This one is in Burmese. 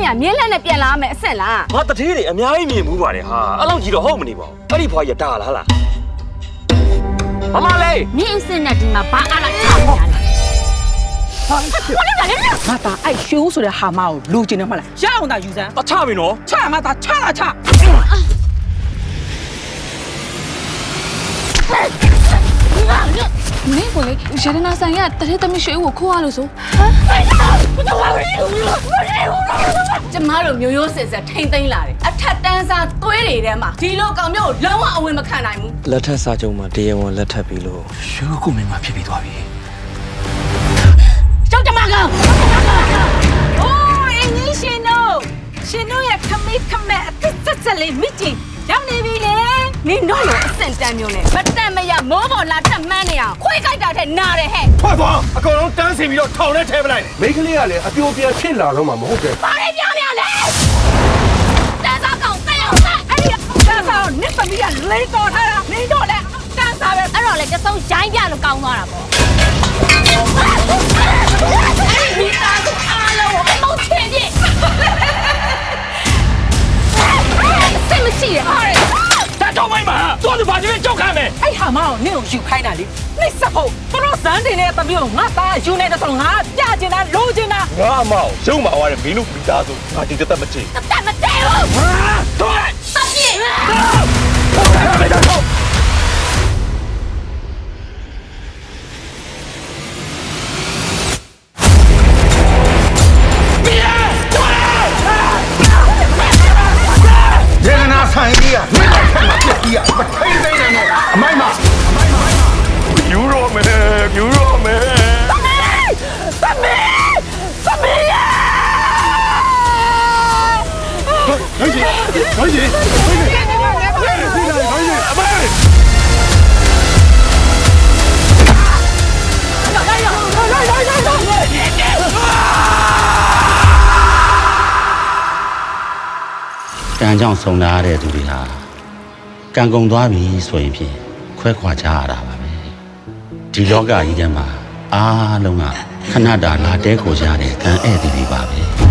ရမြင်းလက်နဲ့ပြန်လာမယ်အဆင့်လားငါတထေးတွေအများကြီးမြင်မှုပါတယ်ဟာအဲ့လောက်ကြီးတော့ဟုတ်မနေပါဘူးအဲ့ဒီဖွားရတာလားမမလေးမင်းအစ်စ်နဲ့ဒီမှာဘာအားလာချောင်းရတယ်ငါသားအဲ့ရှိုးဆိုတဲ့ဟာမကိုလူကျင်နေမှလားရအောင်သာယူစမ်းတချပြီနော်ချမှာသားချလာချမင်းကိုလေရတနာဆိုင်ကတထဲသမီးရွှေဦးကိုခိုးရလို့ဆိုကျမတို့မျိုးရိုးစစ်စစ်ထိမ့်သိမ်းလာတယ်အထက်တန်းစားသွေးတွေထဲမှာဒီလိုကောင်မျိုးလုံးဝအဝင်မခံနိုင်ဘူးလက်ထက်စာချုပ်မှာတရားဝင်လက်ထပ်ပြီလို့ရွှေကိုမင်းမဖြစ်ပြီးသွားပြီကျောင်းကျမကောင်အိုးအင်းကြီးရှင်တို့ရဲ့ခမိခမဲအသက်ဆက်လေးမိကြီးရောက်နေပြီလေနင်တို့လိုအဆင့်တန်းမျိုးနဲ့မတက်မရမိုးပေါ်လာထက်မှန်းနေအောင်ခွေးကြိုက်တာတဲ့နားတယ်ဟဲ့ထွက်သွားအကောင်လုံးတန်းစီပြီးတော့ထောင်ထဲထဲပလိုက်မိန်းကလေးကလည်းအပြိုပြန်ဖြစ်လာတော့မှမဟုတ်တယ်ဘာလဲပြောပြလဲတန်းစားကောင်တဲ့အောင်အဲ့ဒီတန်းစားနစ်သမီးကလိမ့်တော်ထားတာနင်တို့လည်းတန်းစားပဲအဲ့တော့လေတဆုံးရိုင်းပြလို့ကောင်းသွားတာပေါ့အဲ့ဒီမိသားစုအားလုံးကိုအမောက်ချင်ပြစ်စိတ်မရှိရဟာဒါတော့မိုင်းပါတော်သူဘာကြီးကြောက်ခံမယ်အဲ့ဟာမအောင်နင့်ကိုယူခိုင်းတာလေနှိစဖို့သူတို့ဇန်းတင်တဲ့သမီးကိုငါသားယူနေတဲ့ဆိုငါပြကျင်တာလိုချင်တာငါအမောင်ရုံမာသွားတယ်မင်းတို့မိသားစုငါဒီတက်မချင်တက်မတဲဘူးဟာတော့တက်ပြည့်ဆိုင်ကြီးကမင်းတို့ဖက်မှာပြက်ကြီးကမထိန်သိမ်းနိုင်နဲ့အမိုက်မှာယူရောမယ်သမီးဟိုကြီးအမိုက်ကံကြောင့်ဆုံလာရတဲ့သူတွေဟာကံကုန်သွားပြီဆိုရင်ဖြင့်ခွဲခွာကြရတာပါပဲဒီလောကကြီးထဲမှာအားလုံးကခဏတာလာတဲခိုကြတဲ့ကံဧည့်သည်တွေပါပဲ